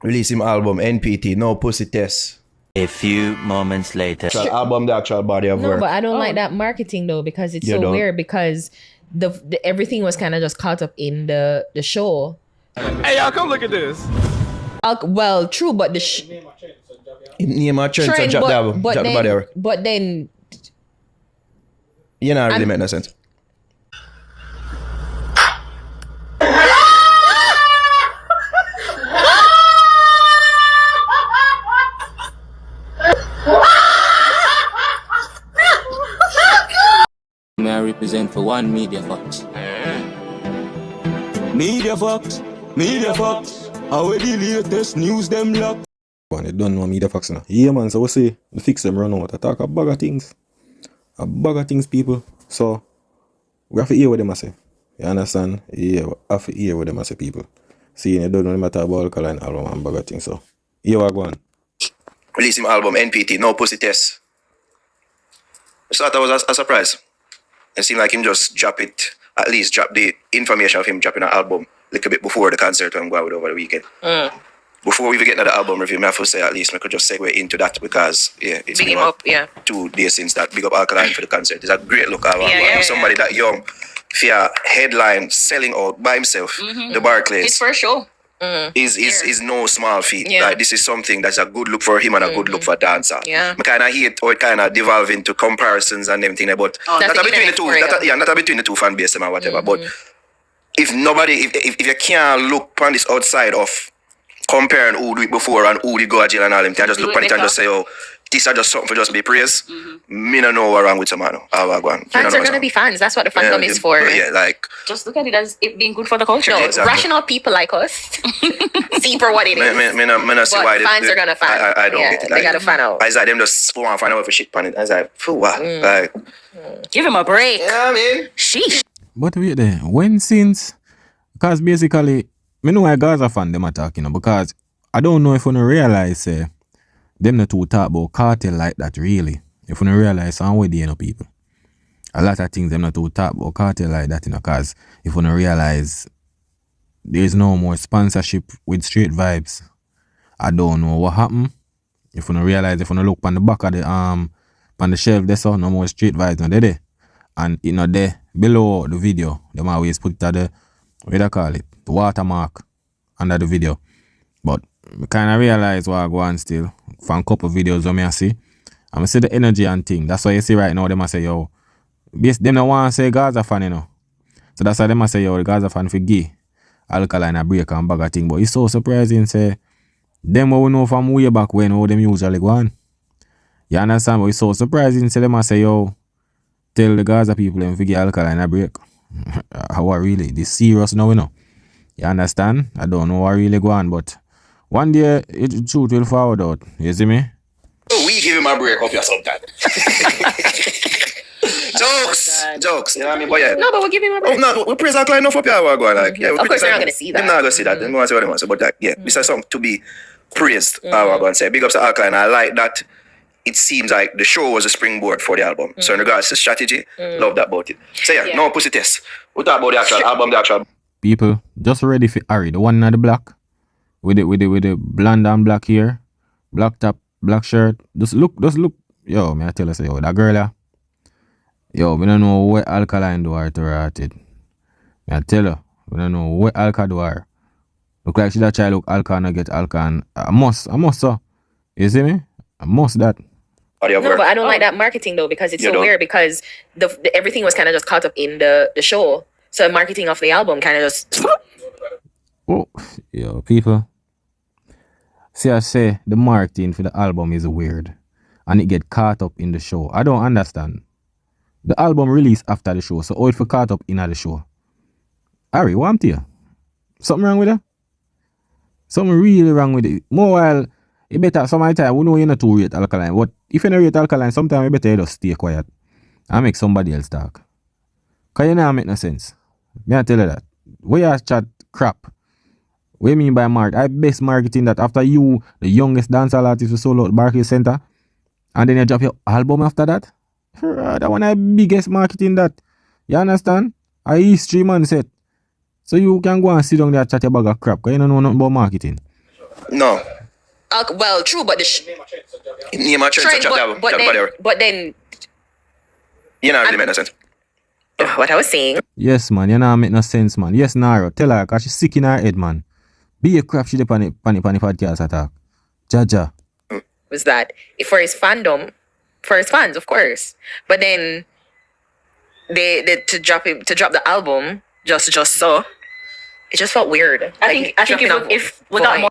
Release him album NPT, No Pussy Test. A few moments later. Actual album, the actual body of work. No, but I don't like that marketing though, because it's so weird, because the everything was kind of just caught up in the show. Hey, y'all, come look at this. Well, true, but the Name a trend, so drop the album, drop the body of work. But then You know, really make no sense. May I represent for one Media Fox? Media Fox, Media Fox. How the latest news them lock? Man, you don't know Media Fox now. Yeah, man, so we say, the fix them run out. I talk a bag of things. A bag of things, people. So, we have to hear what them say. You understand? Yeah, we have to hear what them say, people. See, you don't know them talk about Alkaline album and bag of things, so. Here we go on. Release him album NPT, No Pussy Test. I thought that was a surprise. It seemed like him just drop it, at least drop the information of him dropping an album a little bit before the concert I'm going with over the weekend. Before we even get to the album review, I have to say at least I could just segue into that because it's Big been him up, 2 days since that. Big up Alkaline for the concert. It's a great look. Somebody that young, for headline selling out by himself, the Barclays. It's for a show. Is no small feat. Yeah. Like this is something that's a good look for him and a good look for Dancehall. Yeah. I kind of hate how it kind of devolve into comparisons and everything, but not between the two. Not between the two fan base and whatever. But if nobody, if you can't look on this outside of comparing who do it before and who did go to jail and all them, I just look on it and just say, oh, this is just something for just be praised. Me no know what wrong with some man. Fans are gonna be fans. That's what the fandom is for. Yeah, like Just look at it as it being good for the culture. Yeah, exactly. Rational people like us see for what it is. me not see But why fans are gonna fan. I don't get it. They gotta fan out. I was like them just go and find out for shit on it. I was like, phew, what? Like, Give him a break. yeah, I mean. Sheesh. But wait there, when since, because basically, me know why Gaza fan them attacking, because I don't know if you realize, them not too talk about cartel like that really. If you realize some way they people. A lot of things them not too talk about cartel like that, because if you realize there's no more sponsorship with Straight Vibes, I don't know what happened. If you realize, if you look on the back of the on the shelf, there's no more Straight Vibes not there. And it not there below the video. Them always put it at the, what do they call it? The watermark under the video. But I kind of realize what I go on still from a couple of videos when I see. I see the energy and thing. That's why you see right now them I say, yo, them don't want to say Gaza fan, you know. So that's why them I say, yo, the Gaza fan for gay. Alkaline a break and bag of thing. But it's so surprising, say, them what we know from way back when, how them usually go on. You understand? But it's so surprising, say them I say, yo, tell the Gaza people them for gay Alkaline a break. How I really? This serious now, you know. You understand? I don't know what really go on, but one day, the truth will forward out. You see me? We give him a break up your sometime. Jokes. You know what I mean? But yeah. No, but we'll give him a break. No, we praise Alkaline enough up here. Like, yeah, Of course, they're not gonna see that. They're not gonna see that. They're not gonna see what they want to say. But like, yeah, this is something to be praised. I'm going to say. Big ups to Alkaline. I like that. It seems like the show was a springboard for the album. So in regards to strategy, love that about it. So yeah, No Pussy Test. We talk about the actual album, the actual. People, just ready for Harry, the one in the black. With the blonde and black hair, black top, black shirt. Just look. Yo, me I tell you, say, yo, that girl, yo, we don't know what Alkaline do her to her hearted. Me I tell you, we don't know what Alka do her. Look like she that child look Alka and get Alka and I must, so. You see me? I must that. No, but I don't like that marketing though, because it's so weird, because the everything was kind of just caught up in the show. So marketing of the album kind of just. Oh, yo, people. See, I say the marketing for the album is weird, and it get caught up in the show. I don't understand. The album released after the show, so how it for caught up in the show? Harry, what I'm to you? Something wrong with it? Something really wrong with it. More while, you better, some time, we know you're not too rate Alkaline, but if you don't rate Alkaline, sometimes you better just stay quiet and make somebody else talk. Because you know make no sense. Me I tell you that. We are chat crap. What do you mean by market? I best marketing that after you, the youngest dancehall artist, solo out Barclays Center, and then you drop your album after that? That one I biggest marketing that. You understand? A history man set. So you can go and sit down there and chat your bag of crap, because you don't know nothing about marketing. No. Well, true, but the Name a trend, trend, so chat that. but then You know, really make no sense. what I was saying Yes, man, you know make no sense, man. Yes, Nara, tell her, cause she's sick in her head, man. Be a crap, she dey pan the podcast attack. Jaja. was that for his fandom, for his fans, of course. But then they to drop the album just so it just felt weird. I think if we got more.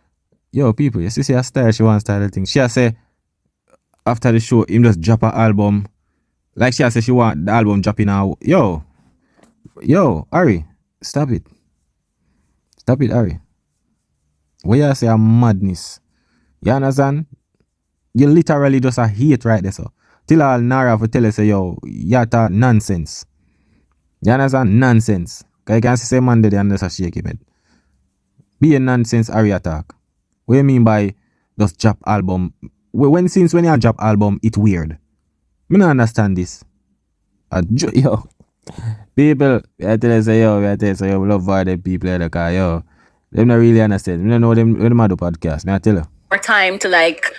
Yo, people, you see her style, she wants style the thing. She has say after the show, him just drop her album. Like she has say she want the album dropping now. Yo, Ari, stop it. Stop it, Ari. What you say a madness. You understand? You literally just a hate right there, so. Till all Nara for tell us, say, yo, you talk nonsense. You understand? Nonsense. Cause you can see say man there and just a shake him head. Be a nonsense Ari attack. What you mean by just drop album? Since when you drop album, it weird. Me not understand this. Yo, people, I tell you say yo, we love all them people like that, yo. Them not really understand. Me don't know them when do podcast. Me I tell you. More time to like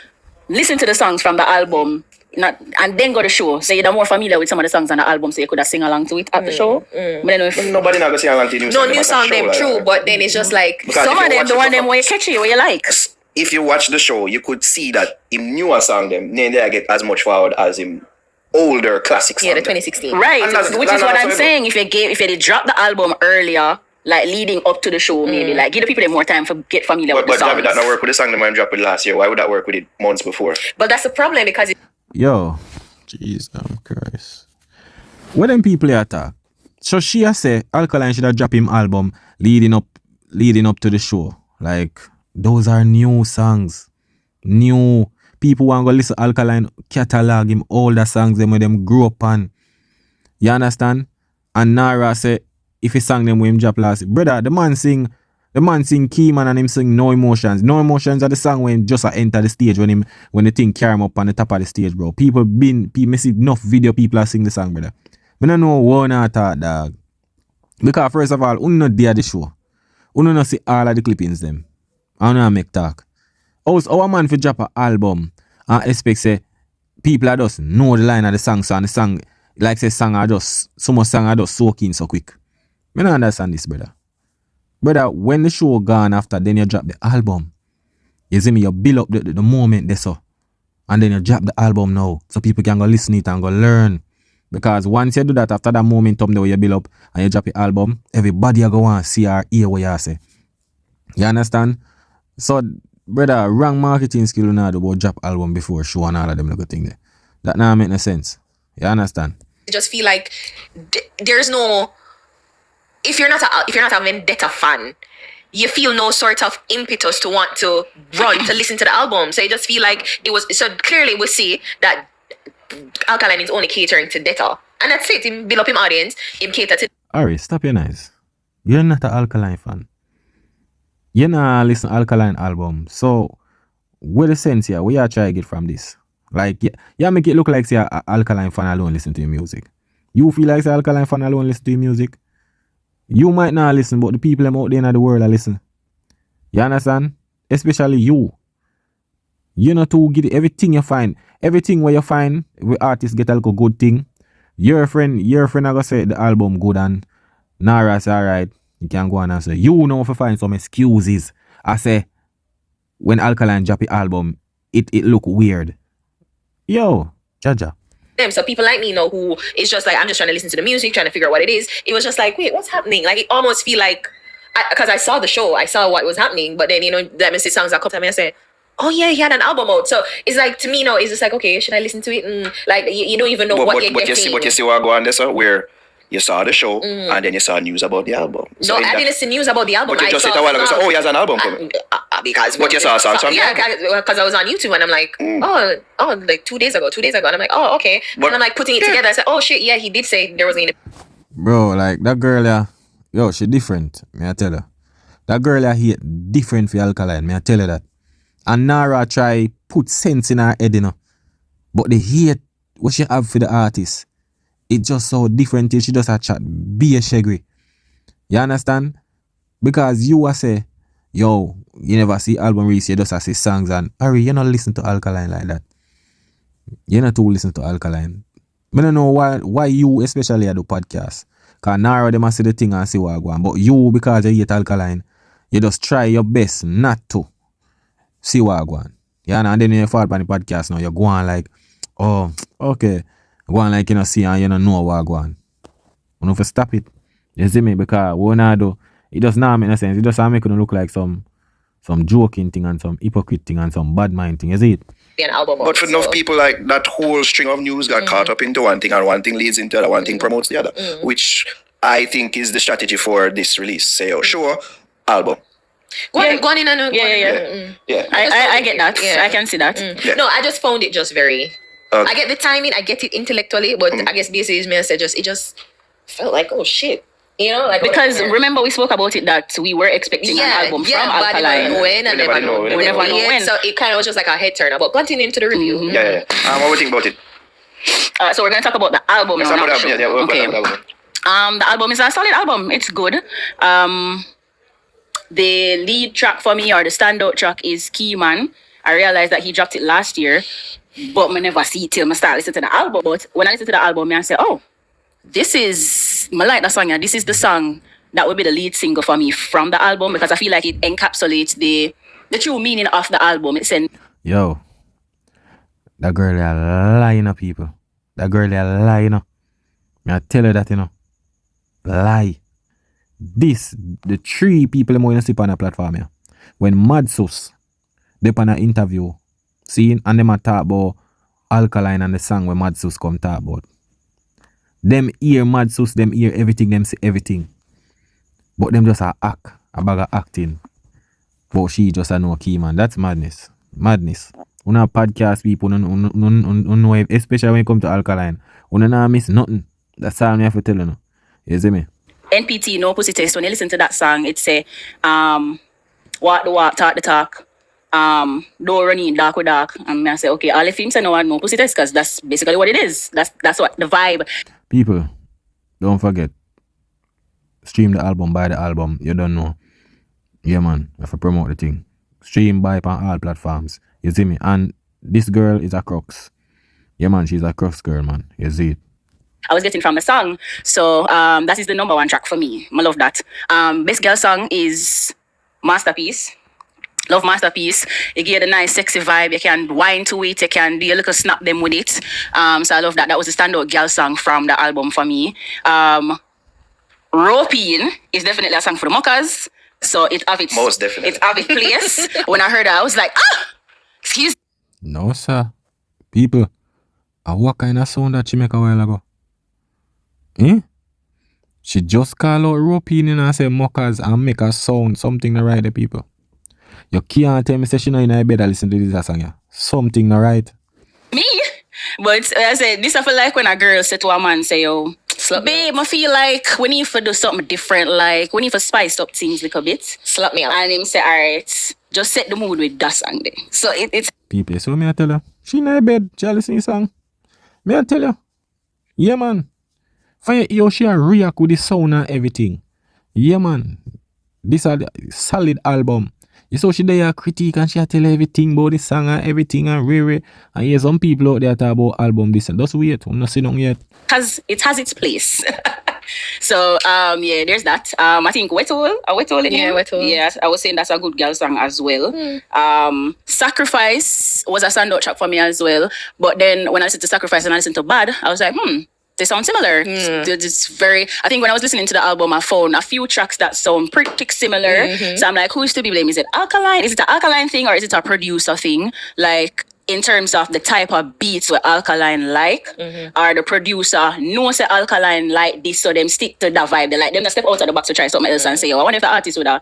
listen to the songs from the album, and then go to the show. So you're more familiar with some of the songs on the album, so you could have sing along to it at the show. But then if Nobody not gonna sing along to new song. no new song them true, but then it's just like Because some if of you them, watch the the one them where you catchy, where you like. If you watch the show, you could see that him newer song them, then they get as much forward as him older classic song. yeah, the them. 2016. Right, And that's- which that's is what what I'm I'm saying. If you did drop the album earlier, like leading up to the show, maybe like give the people more time to get familiar with the But songs. that not work with the song them when dropped last year. Why would that work with it months before? But that's the problem because Yo, Jesus Christ. What them people attack? So she has say Alkaline should have dropped him album leading up to the show. Like those are new songs. New people want to go listen to Alkaline catalog him older songs them when them grew up on. You understand? And Nara say if he sang them when him drop last, brother, the man sing Keyman and him sing No Emotions. No Emotions are the song when just enter the stage when the thing carry him up on the top of the stage, bro. People see enough video people are sing the song, brother. I don't know one I thought, dog. Because first of all, we not there the show. We not see all of the clippings them. I don't make talk. Our man for drop an album and expect say people are just know the line of the song, so and the song like say song are just so much song are just soak in so quick. I don't understand this, brother. Brother, when the show gone after, then you drop the album. You see me, you build up the moment there so. And then you drop the album now. So people can go listen it and go learn. Because once you do that, after that momentum there where you build up and you drop the album, everybody go and see or hear what you say. You understand? So, brother, wrong marketing skill you know about drop album before show and all of them little thing there. That now make no sense. You understand? I just feel like there's no if you're not a Vendetta fan, you feel no sort of impetus to want to run to listen to the album. So you just feel like it was so clearly we see that Alkaline is only catering to Detta. And that's it. Him build up him audience, him cater to Ari, stop your nice. You're not an Alkaline fan. You not listen to Alkaline album. So what the sense here? What you try to get from this? Like yeah, make it look like say a Alkaline fan alone listen to your music. You feel like say Alkaline fan alone listen to your music? You might not listen, but the people out there in the world are listen. You understand? Especially you. You know to get everything you find. Everything where you find, where artists get a little good thing. Your friend I go say the album good and Nara say alright, you can go on and say, you know if you find some excuses. I say when Alkaline drop the album, it look weird. Yo, Jaja. them. So people like me know who is just like, I'm just trying to listen to the music, trying to figure out what it is. It was just like, wait, what's happening? Like it almost feel like, because I saw the show, I saw what was happening, but then, that means the songs that come to me, I say, oh yeah, he had an album out. So it's like, to me now, it's just like, okay, should I listen to it? And like, you don't even know what you're getting. But you see what I go on there, sir, where you saw the show and then you saw news about the album. So I didn't see news about the album. But you just said a while ago, so, oh, he has an album coming. Because But you saw a song from yeah, because I was on YouTube and I'm like, oh, like 2 days ago, and I'm like, oh, okay. But, and I'm like putting it together. I said, oh shit, yeah, he did say there was any. Bro, like that girl yeah, yo, she different. May I tell her? That girl yeah, he different for Alkaline. May I tell her that? And Nara try put sense in her head, but the hate what she have for the artist, it just so different. She just a chat, be a shaggy. You understand? Because you will say, yo, you never see album release, you just see songs and Harry, you not listen to Alkaline like that. You not too listen to Alkaline. I don't know why you especially at the podcast. Cause now them a see the thing and see what I go on. But you, because you hate Alkaline, you just try your best not to see what I go on. Yeah, and then when you fall on the podcast now, you go on like, oh, okay. Go on like you know see and you don't know what I go on. You know, for stop it. You see me? Because what I do, it does not make no sense. It just make you look like some joking thing and some hypocrite thing and some bad mind thing. You see it? Be an album. But for enough people, like that whole string of news got caught up into one thing, and one thing leads into the other, one thing promotes the other, which I think is the strategy for this release. Say, oh, sure, album. Go on in and Yeah. I get that. Yeah. I can see that. Yeah. No, I just found it just very. I get the timing, I get it intellectually, but I guess basically it just felt like, oh shit. You know, like Because remember we spoke about it that we were expecting an album from Alkaline. We never know when. So it kind of was just like a head turner. But continuing to the review. Yeah. What do you think about it? So we're gonna talk about the album now. We'll Okay. go about it. The album is a solid album. It's good. The lead track for me or the standout track is Key Man. I realized that he dropped it last year, but I never see it till I start listening to the album. But when I listen to the album, I say, oh, I like that song. Yeah. This is the song that would be the lead single for me from the album because I feel like it encapsulates the true meaning of the album. It's Yo, that girl is lying, people. That girl is lying. I tell her that, lie. The three people I'm going to see on the platform here. When Madsus, they on an interview, seeing and them a talk about Alkaline and the song where Madsus come talk about. Them hear Madsus, them hear everything, them see everything. But them just a act, a bag of acting. But she just a no key man. That's madness. Madness. Una podcast people, know, especially when it comes to Alkaline. Una not miss nothing. That's all I have to tell you. You see me? NPT, No Pussy Test. When you listen to that song, it say, walk the walk, talk the talk. Don't run in, dark with dark. And I say, okay, all the films I know are No Pussy Test because that's basically what it is. That's what the vibe. People, don't forget, stream the album, buy the album. You don't know. Yeah, man, you have to promote the thing. Stream, buy on all platforms. You see me? And this girl is a crux. Yeah, man, she's a crux girl, man. You see it? I was getting from the song. So that is the number one track for me. I love that. Best girl song is Masterpiece. Love Masterpiece. It gives a nice sexy vibe. You can whine to it. You can do a little snap them with it. So I love that. That was a standout girl song from the album for me. Roping is definitely a song for the mockers. So it have its most definitely. It have its place. When I heard that, I was like, excuse. No, sir. People, what kind of sound that she make a while ago? She just call out roping and say mockers and make a sound, something to right the people. You can't tell me say she not in her bed and listen to this song, yeah. Something not right. Me? But I said, this I feel like when a girl say to a man, say, yo, babe, I feel like we need to do something different, like we need to spice up things a little bit. Slap me up. And him say, alright, just set the mood with that song there. So it's... People, so me I tell her, she in her bed, she listen to song. Me I tell you, yeah man, for you she a react with the sound and everything. Yeah man, this is a solid album. You saw she there critique and she a tell everything about the song and everything and rare. And yeah, some people out there talk about album this and just wait, I'm not seeing nothing yet. It has its place. So yeah, there's that. I think Wetole. Yeah, Wetole. Yeah, I was saying that's a good girl song as well. Sacrifice was a standout track for me as well. But then when I listened to Sacrifice and I listened to Bad, I was like, they sound similar. It's very. I think when I was listening to the album, I found a few tracks that sound pretty similar. So I'm like, who's to be blamed? Is it Alkaline? Is it an Alkaline thing or is it a producer thing? Like in terms of the type of beats where Alkaline like, or the producer knows that Alkaline like this, so them stick to that vibe. They like them to step out of the box to try something else and say, I wonder if the artist would have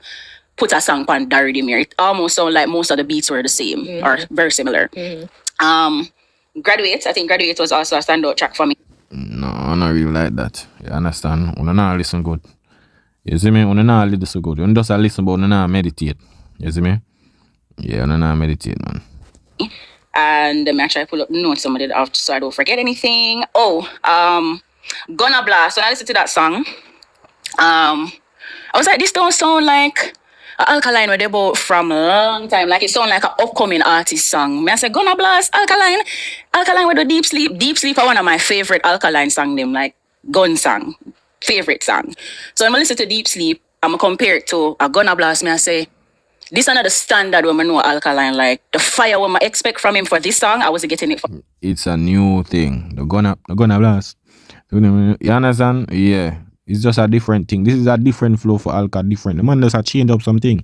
put a song on the rhythm here. It almost sounds like most of the beats were the same or very similar. Graduate. I think Graduate was also a standout track for me. No, I not really like that. You understand? You not listen good. You see me? You not listen good. You just listen but you not meditate. You see me? Yeah, you not meditate, man. And I try to pull up notes some of it after so I don't forget anything. Gonna Blast. When I listened to that song, I was like, this don't sound like Alkaline where they bought from a long time. Like it sound like an upcoming artist song. Me I say, Gonna Blast, Alkaline. Alkaline with the Deep Sleep. Deep Sleep are one of my favorite Alkaline song them, like gun song. Favorite song. So when I listen to Deep Sleep, I'm gonna compare it to a Gonna Blast. Me I say, this is another standard when I know Alkaline. Like the fire when I expect from him for this song, I wasn't getting it for. It's a new thing. The gonna blast. You understand? Yeah. It's just a different thing. This is a different flow for Alka, different. The man does a change up something.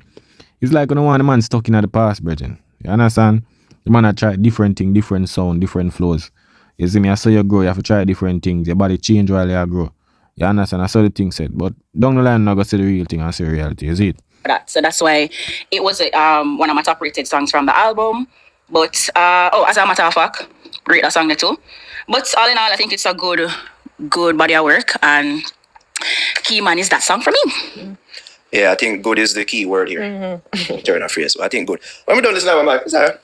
It's like you know one the man stuck in the past, brethren. You understand? The man a try different thing, different sound, different flows. You see me, I saw you grow, you have to try different things. Your body change while you grow. You understand? I saw the thing said. But down the line, I'm not going to see the real thing and see the reality, is it? So that's why it was one of my top rated songs from the album. But as a matter of fact, rate that song there too. But all in all, I think it's a good body of work, and key man is that song for me. Yeah, I think good is the key word here. Turn a phrase. I think good. When we don't listen to it, I'm like, it's alright.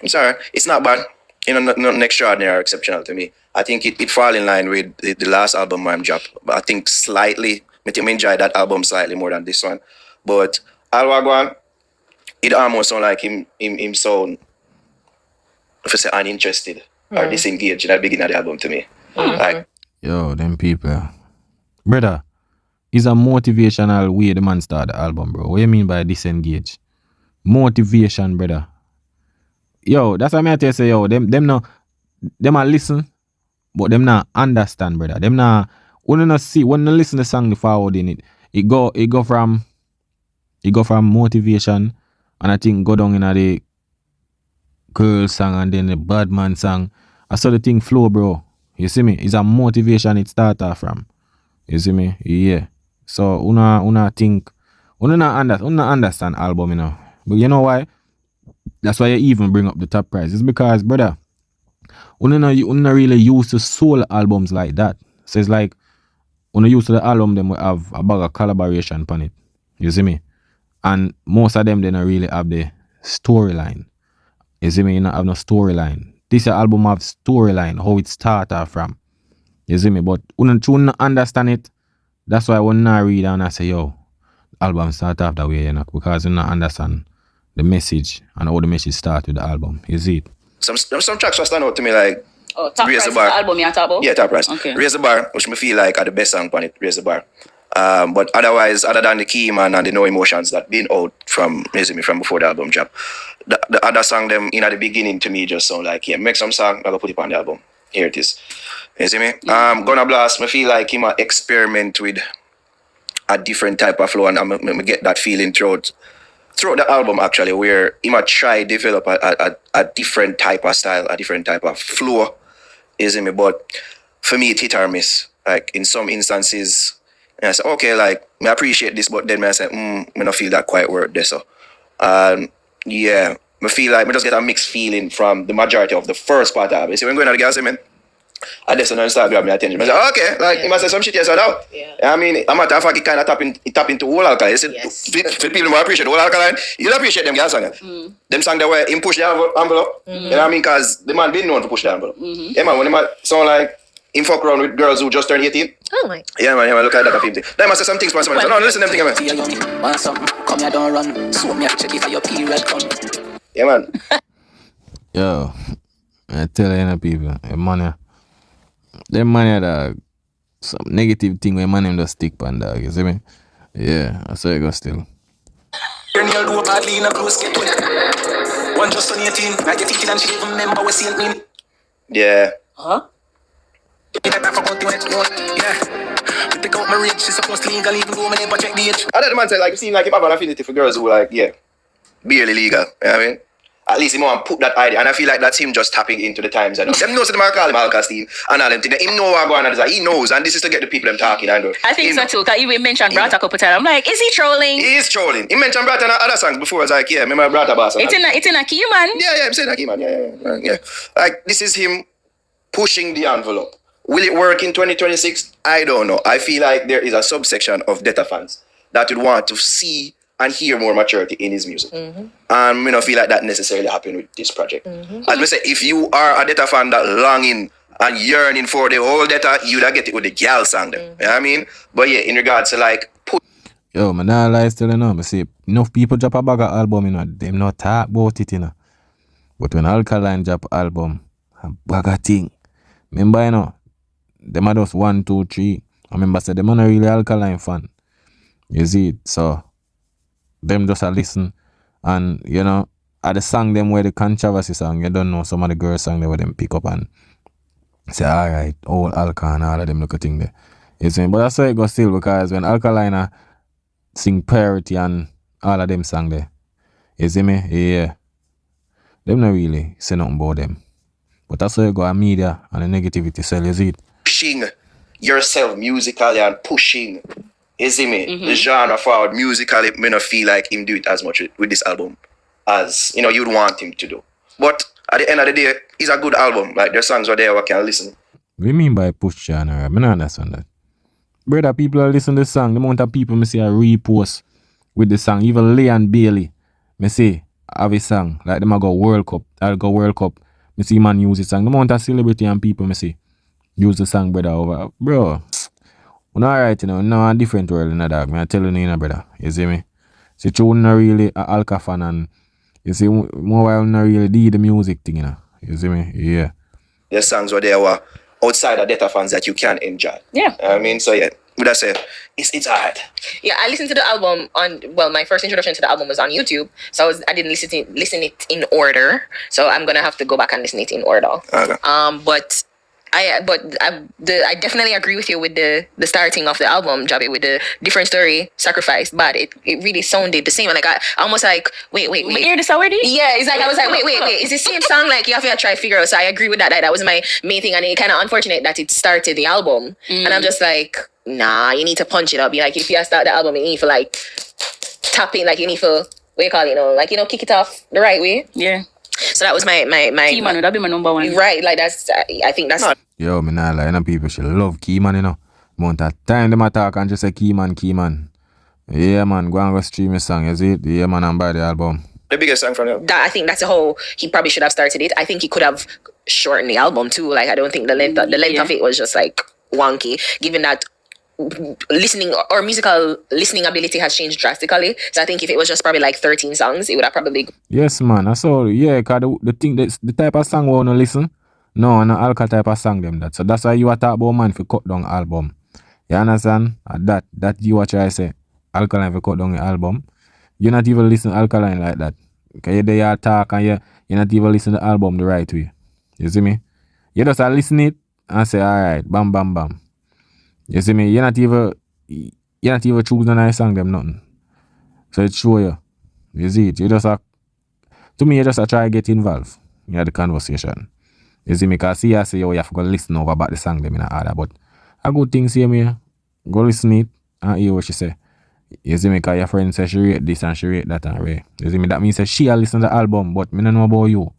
It's alright. It's not bad. You know, nothing extraordinary or exceptional to me. I think it fall in line with the last album I'm dropped. But I think slightly, I enjoy that album slightly more than this one. But Alwagwan, it almost sound like him sound, if I say uninterested or disengaged at the beginning of the album to me. Like, yo, them people. Brother, it's a motivational way the man start the album, bro. What do you mean by disengage? Motivation, brother. Yo, that's what I tell you, say, yo, them a listen, but them not understand, brother. Them not, when you not see, when you listen to the song, the forward in it go from motivation, and I think go down in the girl song and then the bad man song. I saw the thing flow, bro. You see me? It's a motivation it start off from. You see me? Yeah. So una think, una not understand album, you know. But you know why? That's why you even bring up the top price. It's because, brother, una not really used to soul albums like that. So it's like una used to the album them will have a bag of collaboration on it. You see me? And most of them they don't really have the storyline. You see me? You not have no storyline. This album have storyline, how it started from. You see me? But when you understand it, that's why when I read and I say, yo, album start off that way, you know, because you not understand the message and how the message start with the album. You see it? Some tracks will stand out to me like Top Raise Price the is Bar. the album you talk about? Yeah, Top Price. Okay. Raise the Bar, which me feel like are the best song on it, Raise the Bar. But otherwise, other than the Key Man and the No Emotions that been out from before the album drop, the other song them in at the beginning to me just sound like, yeah, make some song, I'm gonna put it on the album. Here it is. You see me? Gonna Blast, me feel like him a experiment with a different type of flow, and I get that feeling throughout the album actually, where he might try develop a different type of style, a different type of flow. You see me? But for me, it hit or miss. Like in some instances, and I say, okay, like I appreciate this, but then I say, I don't feel that quite work there. So, yeah, I feel like I just get a mixed feeling from the majority of the first part of it. See, when going at the girls, I mean, I just don't start grabbing my attention. I say, okay, like he must say some shit yes or no. Yeah. I mean, a matter of fact, it kind of tap into whole Alkaline. Yes. For people who appreciate the whole Alkaline, you'll appreciate them girls songs. Them songs that were him push the envelope. You know what I mean? Because the man been known to push the envelope. Yeah, man, when the man sound like him fuck around with girls who just turned 18. Oh my. Yeah, man, look at that film thing. Then must say some things for someone. No, listen to them things, man. Want something? Come here, don't run. So me check if your period come. Yeah, man. Yo, I tell you, people, them money dog, some negative thing where man them just stick pan dog, you see me? Yeah, I saw it go still. Girl do badly in a close get one just on 18. I get it and she even remember we seen me. Yeah. Huh? Yeah. We pick out my rich, she's supposed to legal even though me never check the age. I the man say like, you seem like you have an affinity for girls who like, yeah, barely legal. You know what I mean? At least him want to put that idea, and I feel like that's him just tapping into the times. You know? Them knows that them call him Alkaline and all them things. Him know what going on. He knows, and this is to get the people them talking. I think so too, because even mentioned Brata a couple times. I'm like, is he trolling? He is trolling. He mentioned Brata in other songs before. I was like, yeah, remember Brata boss. It's in a key, man. Yeah, I'm saying that, man. Yeah. Like, this is him pushing the envelope. Will it work in 2026? I don't know. I feel like there is a subsection of Detta fans that would want to see and hear more maturity in his music. And I don't feel like that necessarily happened with this project. As we say, if you are a Detta fan that longing and yearning for the whole Detta, you'd get it with the girl song them. You know what I mean? But yeah, in regards to like... Yo, man, nah lie still, you know. I see enough people drop a bag of album, you know. Them not talk about it, you know. But when Alkaline drop album, a bag of thing. Remember, you know, them are just 1, 2, 3. I remember say them are not really Alkaline fan. You see it? So them just a listen. And you know, at the song them where the controversy song, you don't know some of the girl song they where them pick up and say, alright, old Alkaline, all of them look a thing there. You see? But that's why it goes still because when Alkaline sing Priority and all of them song there. You see me? Yeah. Them not really say nothing about them. But that's why you go a media and the negativity sell, you see it? Pushing yourself musically and pushing, you see me, the genre forward musically, may not feel like him do it as much with this album as, you know, you'd want him to do. But at the end of the day, it's a good album. Like, their songs are there we can listen. What do you mean by push genre? I don't understand that. Brother, people are listening to the song. The amount of people me see a repost with the song. Even Leigh and Bailey, me see have a song. Like them I go World Cup. I'll go World Cup. Me see man use the song. The amount of celebrity and people me see use the song, brother, over. Bro, we're not right, you know. No, a different world in the dog. I'm telling you, brother. You see me? See, you're not really a Alka fan and you see, more while not really do the music thing, you know. You see me? Yeah. There's songs where there were outside of Data fans that you can enjoy. Yeah. I mean, so yeah, would I say it's hard. Yeah, I listened to the album my first introduction to the album was on YouTube, so I didn't listen it in order. So I'm gonna have to go back and listen it in order. Okay. But I definitely agree with you with the starting of the album, Jabi, with the different story, sacrifice, but it really sounded the same. And like I almost like wait. You hear this already? Yeah, it's like I was like wait, is the same song? Like you have to try to figure out. So I agree with that. That was my main thing, and it kind of unfortunate that it started the album, and I'm just like, nah, you need to punch it up. Like if you start the album, you need to like tap in, like you need to what you call it, you know, like kick it off the right way. Yeah. So that was my Keyman would that be my number one. Right, like that's I think that's Yo, me nah lie, you know, people should love Keyman, you know. Amount of time them attack and just say Keyman. Yeah, man, go and go stream his song, you see it? Yeah, man, and buy the album. The biggest song from them. that. I think that's a whole. He probably should have started it. I think he could have shortened the album too. Like I don't think the length of it was just like wonky, given that listening or musical listening ability has changed drastically. So I think if it was just probably like 13 songs, it would have probably. Yes, man, I saw it. Yeah, because the thing, the type of song we want to listen, no Alka type of song them that. So that's why you are talk about man for cut down album. You understand? That you what I say. Alkaline for cut down the album. You're not even listen to Alkaline like that. Okay, you're there talk and you're not even listen to the album the right way. You see me? You just listen it and say, alright, bam, bam, bam. You see me? You're not even choose a nice song them nothing. So it show you. You see it? You just to me you just try to get involved in the conversation. You see me? Because see I say you have to go listen over about the song them in the order. But a good thing see me, go listen it and hear what she say. You see me? Because your friend says she rate this and she rate that and rate. You see me? That means that she a listen to the album, but me don't know about you.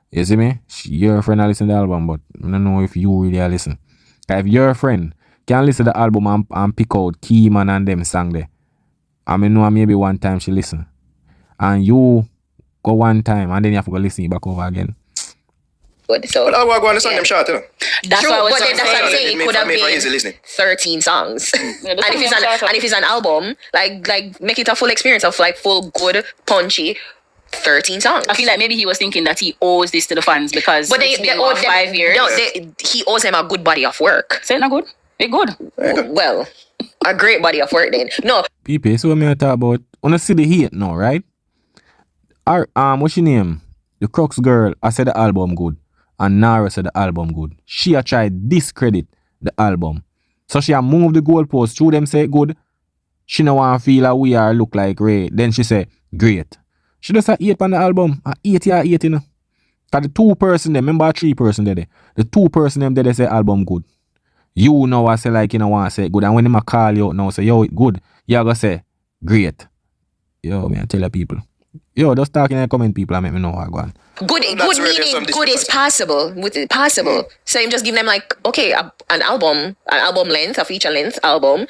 You see me? Your friend a listen to the album, but I don't know if you really a listen. Because if your friend can listen to the album and pick out Keyman and them song there, I mean, know maybe one time she listen. And you go one time and then you have to go listen it back over again. Good. So But I want to go on the song them short, you know. That's true, what I was but then that's what I'm saying. It could have For easy been listening. 13 songs. Yeah, and if it's an album, like make it a full experience of like full good punchy 13 songs. I feel like maybe he was thinking that he owes this to the fans because But it's been about 5 years. No, he owes them a good body of work. Say it not good? It's good. Well, a great body of work then. No, People, so what me talk about? Wanna see the hate now, right? What's your name? The Crux girl, I said the album good. And Nara said the album good. She a try discredit the album. So she a move the goalpost. Through them say good. She no want to feel like we are look like Ray. Then she say, great. She just a 8 on the album. A 8 ya 8, you know. Cause the 2 person them, remember 3 person there. The 2 person them there they say album good. You know I say like you know want to say good. And when them a call you out now say yo it good. You gonna say great. Yo, man, tell the people. Yo, just talking in the comment people and make me know how I go on. good meaning good is possible. With it possible. So I'm just giving them like, okay, an album length, a feature length album.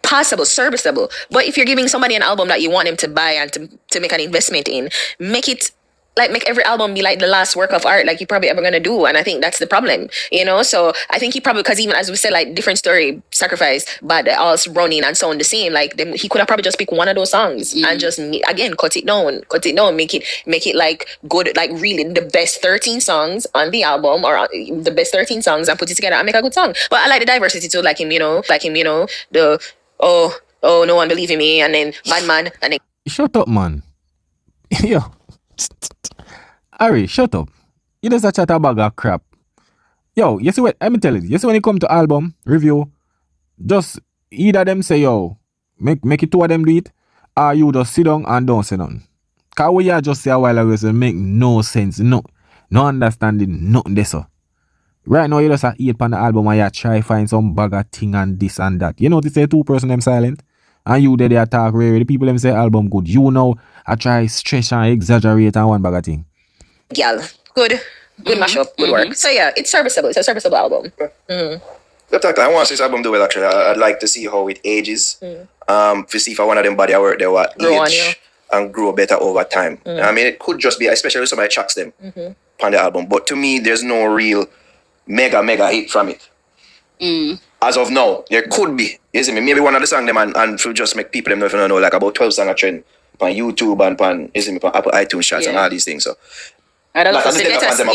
Possible, serviceable. But if you're giving somebody an album that you want them to buy and to make an investment in, make it like make every album be like the last work of art like you're probably ever gonna do, and I think that's the problem, you know. So I think he probably, because even as we said, like different story, Sacrifice, but all running and sound the same, like he could have probably just picked one of those songs and just again cut it down, make it like good, like really the best 13 songs on the album, or the best 13 songs, and put it together and make a good song. But I like the diversity too, like him, you know, the oh no one believe in me, and then Bad Man, and then Shut up, man. Yo. Harry, shut up. You just a chat a bag of crap. Yo, you see what? Let me tell you. You see when it come to album review, just either them say, yo, make it two of them do it, or you just sit down and don't say none. Cause what you just say a while ago, so make no sense. No understanding, nothing there, so. Right now, you just a eat on the album and you try find some bag of thing and this and that. You know, they say two person them silent. And you there they attack rare. The people them say album good. You know, I try stretch and exaggerate and one bag of thing. Girl, good mashup, good work. So yeah, it's serviceable. It's a serviceable album. I want to see this album do well. Actually, I'd like to see how it ages. To see if one of them body I work there will age and grow better over time. I mean, it could just be, especially if somebody tracks them on the album. But to me, there's no real mega hit from it. As of now, there could be. You see me? Maybe one of the songs them and to just make people them know like about 12 songs a trend on YouTube and on Apple iTunes charts and all these things. So. I'd Let love to see the fans them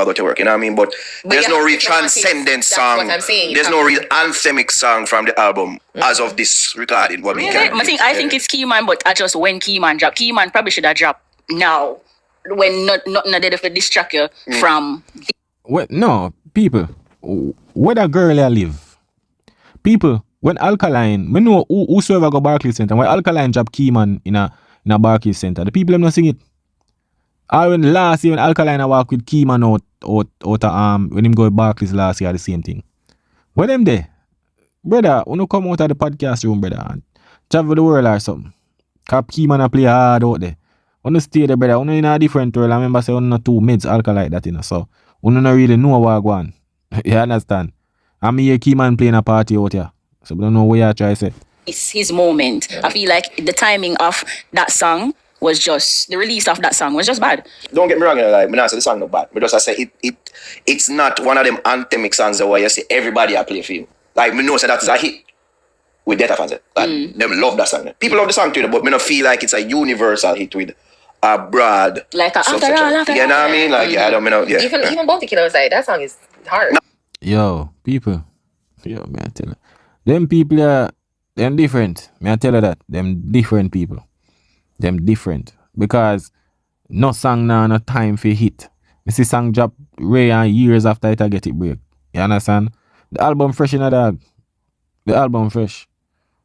go to work. You know what I mean? But there's no real transcendent song. There's no real anthemic song from the album as of this recording. What we can. I think it's Keyman, but I just when Keyman dropped. Keyman probably should have dropped now when nothing did for distract you from. No, people. Where that girl here live? People, when Alkaline, we know whosoever go Barclays Center, when Alkaline drop Keyman in a Barclays Center, the people them not sing it. Or when last year when Alkaline walk with Keyman out when him go to Barclays last year, the same thing. Where them there? Brother, when you come out of the podcast room, brother, and travel the world or something. Cap Keyman a play hard out there. When you stay there, brother, when you in a different world, I remember say when you two meds Alkaline that, you know, so when you don't really know what go on. You understand? I mean, hear Keyman playing a party out here. So we don't know what you try to say. It's his moment. I feel like the timing of that song was just, the release of that song was just bad. Don't get me wrong, like, I'm not say the song not bad. But just I say it's not one of them anthemic songs where you see everybody a play for him. Like, me know say that is a hit with Data fans. Like, them love that song. People love the song too, but me not feel like it's a universal hit with a broad. Like a after all. You know what I mean? Like, I don't know. Yeah. Even Bounty Killer was like, that song is hard. Yo, people. Yo, man, I tell you. Them people are, them different. Me I tell you that. Them different people. Them different. Because no song now, no time for hit. Me see song drop rare and years after it I get it break. You understand? The album fresh in a dog. The album fresh.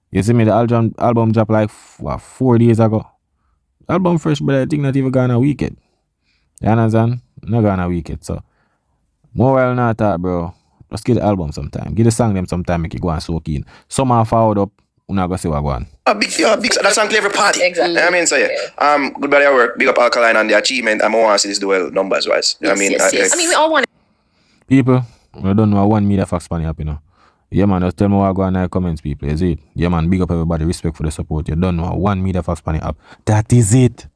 You see me, the album drop like 4 days ago. Album fresh, but I think not even gonna week it. You understand? Not gonna week it. So more well not that, bro. Just give the album sometime. Give the song them sometime, make it go and soak in. Some are forward up, we're not gonna see what go on. Big that song clever party. Exactly. You know what I mean? So yeah. Good body of work. Big up Alkaline and the achievement. I want to see this do well numbers wise. You know what I mean? I mean, we all want it. People, I don't know one media facts funny up, you know. Yeah man, just tell me what go on in the comments, people. Is it? Yeah man, big up everybody, respect for the support. You don't know one media facts funny up. That is it.